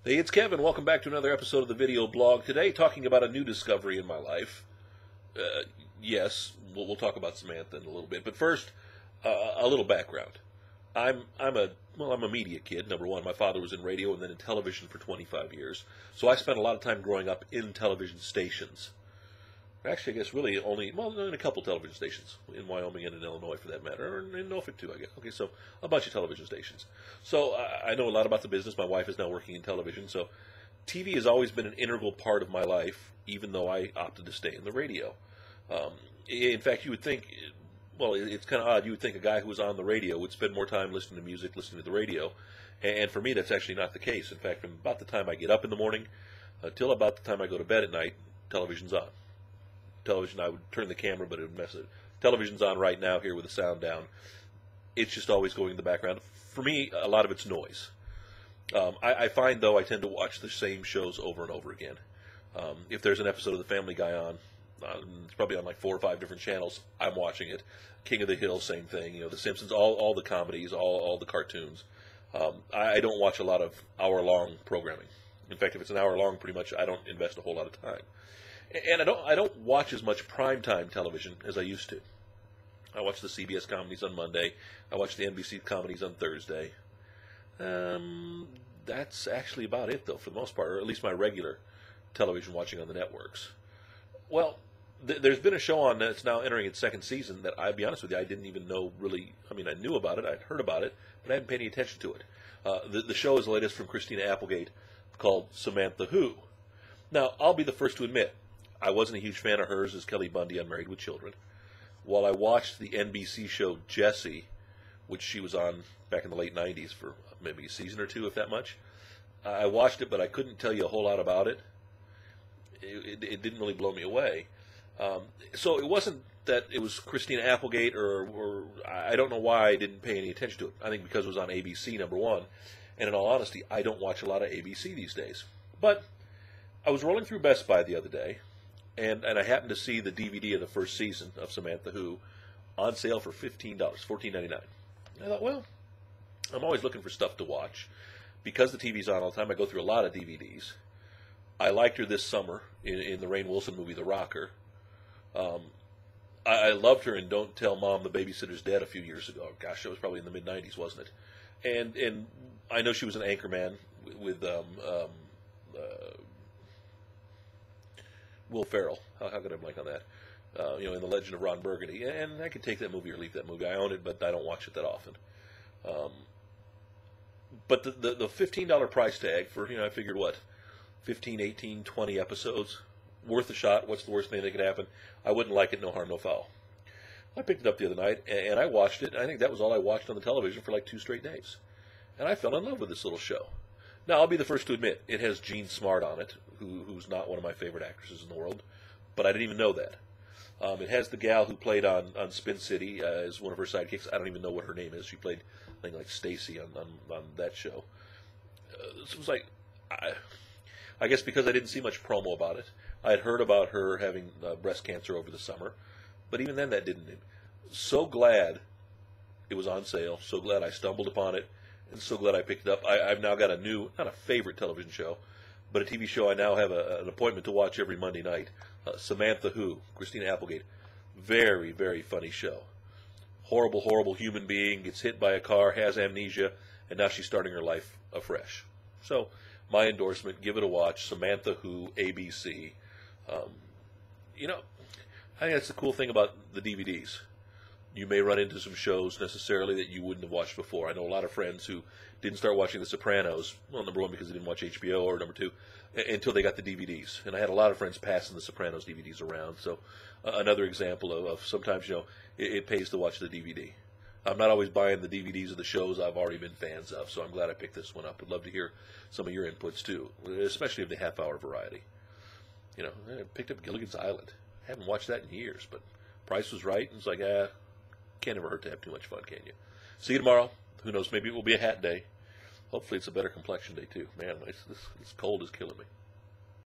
Hey, it's Kevin. Welcome back to another episode of the video blog. Today, talking about a new discovery in my life. Yes, we'll talk about Samantha in a little bit, but first, a little background. I'm a media kid. Number one, my father was in radio and then in television for 25 years, so I spent a lot of time growing up in television stations. Actually, I guess really only, in a couple television stations, in Wyoming and in Illinois for that matter, or in Norfolk too, I guess. Okay, so a bunch of television stations. So I know a lot about the business. My wife is now working in television, so TV has always been an integral part of my life, even though I opted to stay in the radio. In fact, you would think, well, it's kind of odd, you would think a guy who was on the radio would spend more time listening to music, listening to the radio, and for me that's actually not the case. In fact, from about the time I get up in the morning until about the time I go to bed at night, television's on. Television, I would turn the camera, but it would mess it. Television's on right now here with the sound down. It's just always going in the background. For me, a lot of it's noise. I find, though, I tend to watch the same shows over and over again. If there's an episode of The Family Guy on, it's probably on like 4 or 5 different channels, I'm watching it. King of the Hill, same thing. You know, The Simpsons, all the comedies, all the cartoons. I don't watch a lot of hour-long programming. In fact, if it's an hour long, pretty much I don't invest a whole lot of time. And I don't watch as much primetime television as I used to. I watch the CBS comedies on Monday. I watch the NBC comedies on Thursday. That's actually about it, though, for the most part, or at least my regular television watching on the networks. Well, there's been a show on that's now entering its 2nd season that, I'll be honest with you, I didn't even know really. I mean, I knew about it, I'd heard about it, but I hadn't paid any attention to it. The show is the latest from Christina Applegate, called Samantha Who. Now, I'll be the first to admit, I wasn't a huge fan of hers as Kelly Bundy on Married with Children. While I watched the NBC show Jessie, which she was on back in the late 90s for maybe a season or 2, if that much, I watched it, but I couldn't tell you a whole lot about it. It didn't really blow me away. So it wasn't that it was Christina Applegate, or I don't know why I didn't pay any attention to it. I think because it was on ABC, number one. And in all honesty, I don't watch a lot of ABC these days. But I was rolling through Best Buy the other day, and I happened to see the DVD of the 1st season of Samantha Who on sale for $15, $14.99. I thought, well, I'm always looking for stuff to watch. Because the TV's on all the time, I go through a lot of DVDs. I liked her this summer in the Rainn Wilson movie, The Rocker. I loved her in Don't Tell Mom the Babysitter's Dead a few years ago. Gosh, that was probably in the mid-'90s, wasn't it? And I know she was an anchorman with Will Ferrell. How could I blank on that? In The Legend of Ron Burgundy. And I could take that movie or leave that movie. I own it, but I don't watch it that often. But the $15 price tag for, I figured, what, 15, 18, 20 episodes? Worth a shot. What's the worst thing that could happen? I wouldn't like it, no harm, no foul. I picked it up the other night, and I watched it. I think that was all I watched on the television for like 2 straight days. And I fell in love with this little show. Now, I'll be the first to admit, it has Jean Smart on it, who's not one of my favorite actresses in the world, but I didn't even know that. It has the gal who played on Spin City as one of her sidekicks. I don't even know what her name is. She played, I think, like Stacy on that show. So it was like, I guess because I didn't see much promo about it. I had heard about her having breast cancer over the summer, but even then that didn't. So glad it was on sale. So glad I stumbled upon it. And so glad I picked it up. I've now got a new, not a favorite television show, but a TV show I now have an appointment to watch every Monday night. Samantha Who, Christina Applegate. Very, very funny show. Horrible, horrible human being, gets hit by a car, has amnesia, and now she's starting her life afresh. So, my endorsement, give it a watch. Samantha Who, ABC. I think that's the cool thing about the DVDs. You may run into some shows necessarily that you wouldn't have watched before. I know a lot of friends who didn't start watching The Sopranos, well, number one, because they didn't watch HBO, or number two, until they got the DVDs. And I had a lot of friends passing The Sopranos DVDs around. So another example of sometimes, it pays to watch the DVD. I'm not always buying the DVDs of the shows I've already been fans of, so I'm glad I picked this one up. I'd love to hear some of your inputs, too, especially of the half-hour variety. I picked up Gilligan's Island. Haven't watched that in years, but price was right, and it's like, can't ever hurt to have too much fun, can you? See you tomorrow. Who knows, maybe it will be a hat day. Hopefully it's a better complexion day, too. Man, this cold is killing me.